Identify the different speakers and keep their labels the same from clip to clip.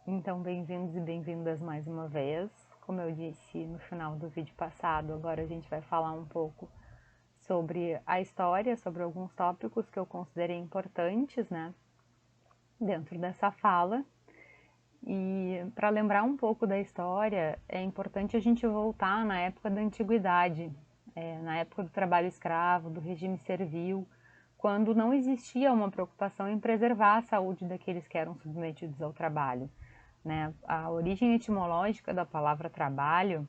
Speaker 1: Então, bem-vindos e bem-vindas mais uma vez. Como eu disse no final do vídeo passado, agora a gente vai falar um pouco sobre a história, sobre alguns tópicos que eu considerei importantes, né, dentro dessa fala. E para lembrar um pouco da história, é importante a gente voltar na época da antiguidade, na época do trabalho escravo, do regime servil, quando não existia uma preocupação em preservar a saúde daqueles que eram submetidos ao trabalho, né? A origem etimológica da palavra trabalho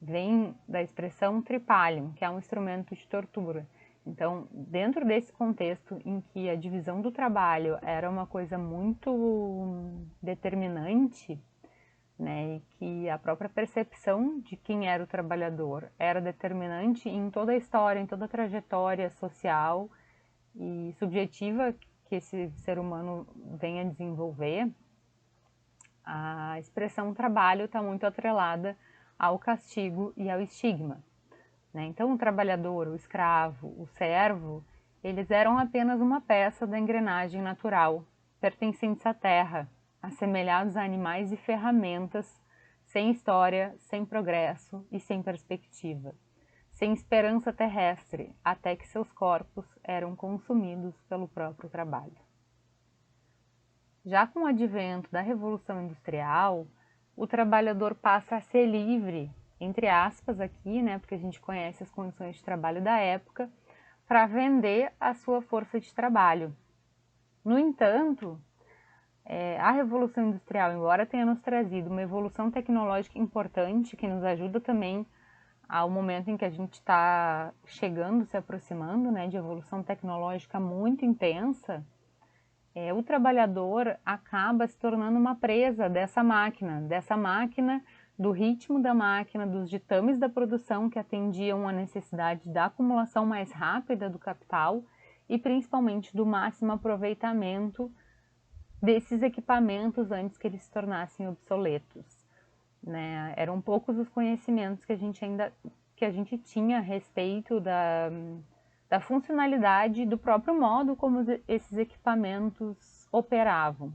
Speaker 1: vem da expressão tripalium, que é um instrumento de tortura. Então, dentro desse contexto em que a divisão do trabalho era uma coisa muito determinante, né, e que a própria percepção de quem era o trabalhador era determinante em toda a história, em toda a trajetória social e subjetiva que esse ser humano vem a desenvolver, a expressão trabalho está muito atrelada ao castigo e ao estigma, né? Então, o trabalhador, o escravo, o servo, eles eram apenas uma peça da engrenagem natural, pertencentes à terra, assemelhados a animais e ferramentas, sem história, sem progresso e sem perspectiva, sem esperança terrestre, até que seus corpos eram consumidos pelo próprio trabalho. Já com o advento da Revolução Industrial, o trabalhador passa a ser livre, entre aspas aqui, né, porque a gente conhece as condições de trabalho da época, para vender a sua força de trabalho. No entanto, a Revolução Industrial, embora tenha nos trazido uma evolução tecnológica importante, que nos ajuda também ao momento em que a gente está chegando, se aproximando, né, de evolução tecnológica muito intensa, o trabalhador acaba se tornando uma presa dessa máquina, do ritmo da máquina, dos ditames da produção que atendiam à necessidade da acumulação mais rápida do capital e principalmente do máximo aproveitamento desses equipamentos antes que eles se tornassem obsoletos, né? Eram poucos os conhecimentos que a gente tinha a respeito da funcionalidade do próprio modo como esses equipamentos operavam.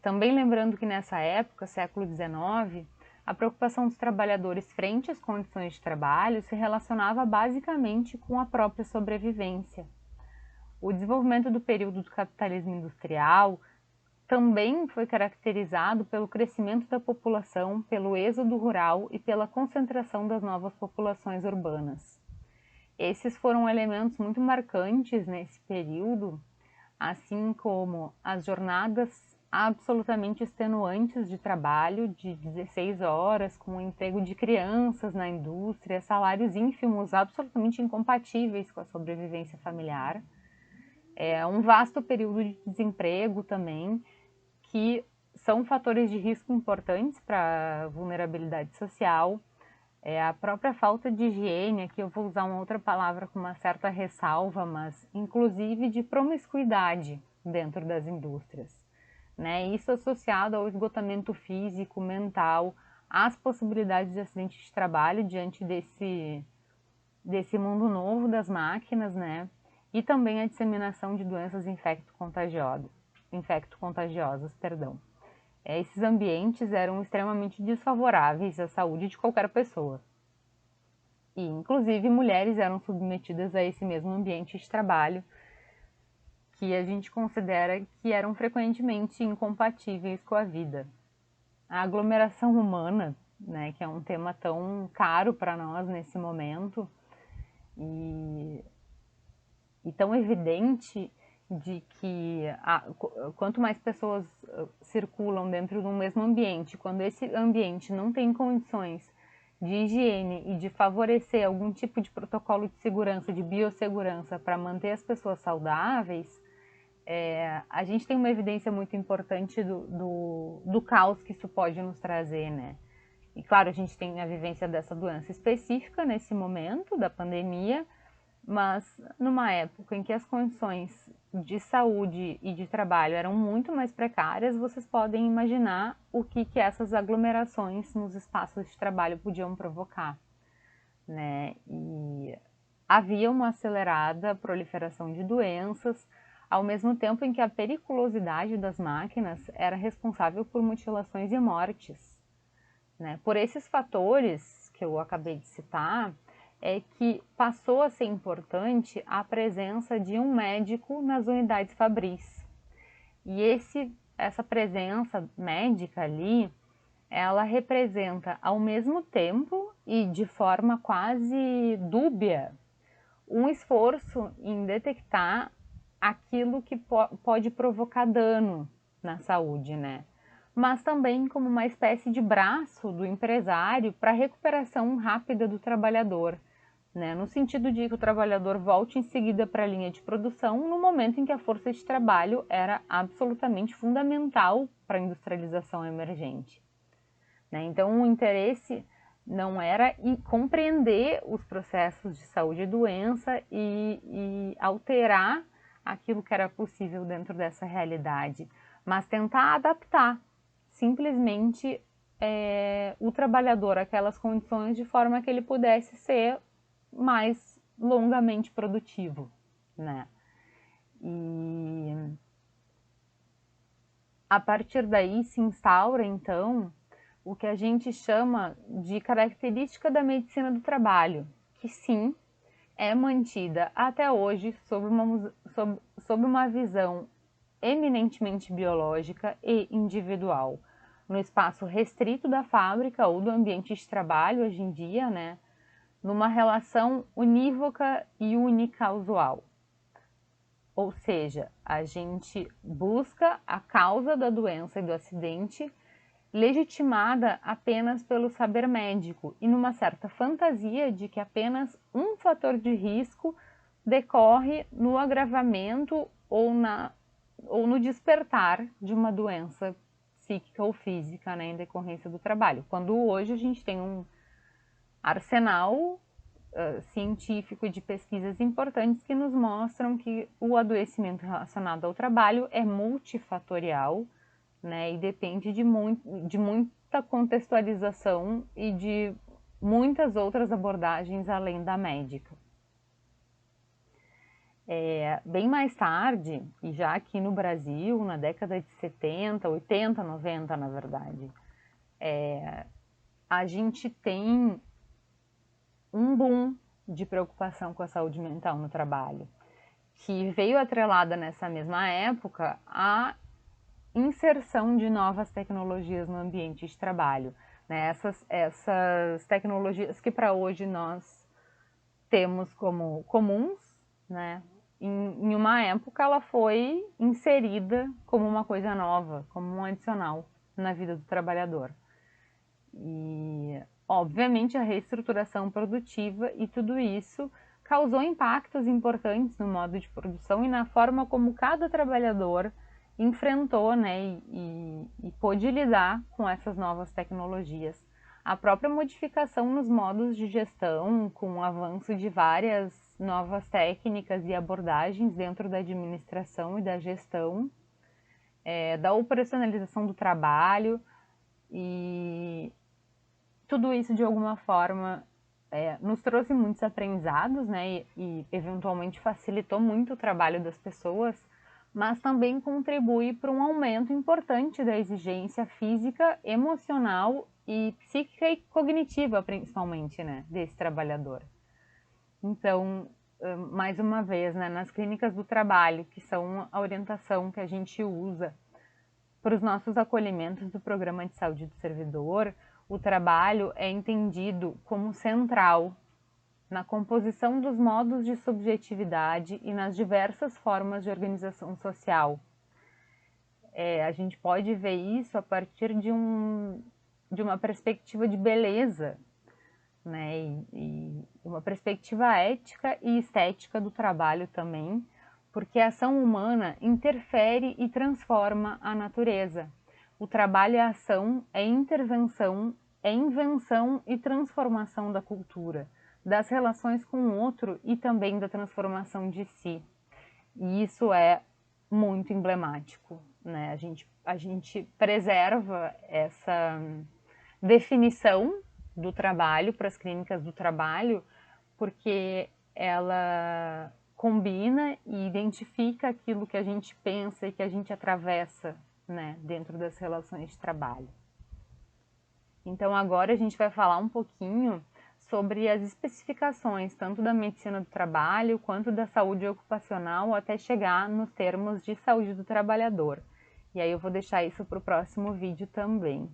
Speaker 1: Também lembrando que nessa época, século XIX, a preocupação dos trabalhadores frente às condições de trabalho se relacionava basicamente com a própria sobrevivência. O desenvolvimento do período do capitalismo industrial também foi caracterizado pelo crescimento da população, pelo êxodo rural e pela concentração das novas populações urbanas. Esses foram elementos muito marcantes nesse período, assim como as jornadas absolutamente extenuantes de trabalho de 16 horas, com o emprego de crianças na indústria, salários ínfimos absolutamente incompatíveis com a sobrevivência familiar. Um vasto período de desemprego também, que são fatores de risco importantes para a vulnerabilidade social. A própria falta de higiene, aqui eu vou usar uma outra palavra com uma certa ressalva, mas inclusive de promiscuidade dentro das indústrias, né? Isso associado ao esgotamento físico, mental, às possibilidades de acidente de trabalho diante desse mundo novo das máquinas, né? E também a disseminação de doenças infecto-contagiosas, perdão. Esses ambientes eram extremamente desfavoráveis à saúde de qualquer pessoa. E, inclusive, mulheres eram submetidas a esse mesmo ambiente de trabalho, que a gente considera que eram frequentemente incompatíveis com a vida. A aglomeração humana, né, que é um tema tão caro para nós nesse momento, e tão evidente de que quanto mais pessoas circulam dentro de um mesmo ambiente, quando esse ambiente não tem condições de higiene e de favorecer algum tipo de protocolo de segurança, de biossegurança para manter as pessoas saudáveis, a gente tem uma evidência muito importante do caos que isso pode nos trazer, né? E claro, a gente tem a vivência dessa doença específica nesse momento da pandemia, mas numa época em que as condições de saúde e de trabalho eram muito mais precárias, vocês podem imaginar o que essas aglomerações nos espaços de trabalho podiam provocar, né? E havia uma acelerada proliferação de doenças, ao mesmo tempo em que a periculosidade das máquinas era responsável por mutilações e mortes, né? Por esses fatores que eu acabei de citar, é que passou a ser importante a presença de um médico nas unidades fabris. E essa presença médica ali, ela representa ao mesmo tempo e de forma quase dúbia um esforço em detectar aquilo que pode provocar dano na saúde, né? Mas também como uma espécie de braço do empresário para a recuperação rápida do trabalhador, né? No sentido de que o trabalhador volte em seguida para a linha de produção no momento em que a força de trabalho era absolutamente fundamental para a industrialização emergente, né? Então, o interesse não era em compreender os processos de saúde e doença e alterar aquilo que era possível dentro dessa realidade, mas tentar adaptar simplesmente o trabalhador àquelas condições de forma que ele pudesse ser mais longamente produtivo, né? E a partir daí se instaura, então, o que a gente chama de característica da medicina do trabalho, que sim, é mantida até hoje sob uma visão eminentemente biológica e individual, no espaço restrito da fábrica ou do ambiente de trabalho hoje em dia, né, numa relação unívoca e unicausal. Ou seja, a gente busca a causa da doença e do acidente legitimada apenas pelo saber médico e numa certa fantasia de que apenas um fator de risco decorre no agravamento ou no despertar de uma doença psíquica ou física, né, em decorrência do trabalho. Quando hoje a gente tem um arsenal científico de pesquisas importantes que nos mostram que o adoecimento relacionado ao trabalho é multifatorial, né, e depende de muita contextualização e de muitas outras abordagens além da médica. Bem mais tarde, e já aqui no Brasil, na década de 70, 80, 90, na verdade, a gente tem um boom de preocupação com a saúde mental no trabalho, que veio atrelada nessa mesma época à inserção de novas tecnologias no ambiente de trabalho, né? Essas tecnologias que para hoje nós temos como comuns, né? Em uma época ela foi inserida como uma coisa nova, como um adicional na vida do trabalhador. E, obviamente, a reestruturação produtiva e tudo isso causou impactos importantes no modo de produção e na forma como cada trabalhador enfrentou, né, e pôde lidar com essas novas tecnologias. A própria modificação nos modos de gestão, com o avanço de várias novas técnicas e abordagens dentro da administração e da gestão, da operacionalização do trabalho, e tudo isso de alguma forma nos trouxe muitos aprendizados, né, e eventualmente facilitou muito o trabalho das pessoas, mas também contribui para um aumento importante da exigência física, emocional e psíquica e cognitiva, principalmente, né, desse trabalhador. Então, mais uma vez, né, nas clínicas do trabalho, que são a orientação que a gente usa para os nossos acolhimentos do Programa de Saúde do Servidor, o trabalho é entendido como central na composição dos modos de subjetividade e nas diversas formas de organização social. A gente pode ver isso a partir de uma perspectiva de beleza, né, e uma perspectiva ética e estética do trabalho também, porque a ação humana interfere e transforma a natureza. O trabalho é ação, é intervenção, é invenção e transformação da cultura, das relações com o outro e também da transformação de si. E isso é muito emblemático, né? A gente preserva essa definição do trabalho para as clínicas do trabalho, porque ela combina e identifica aquilo que a gente pensa e que a gente atravessa, né, dentro das relações de trabalho. Então agora a gente vai falar um pouquinho sobre as especificações, tanto da medicina do trabalho quanto da saúde ocupacional, até chegar nos termos de saúde do trabalhador. E aí eu vou deixar isso para o próximo vídeo também.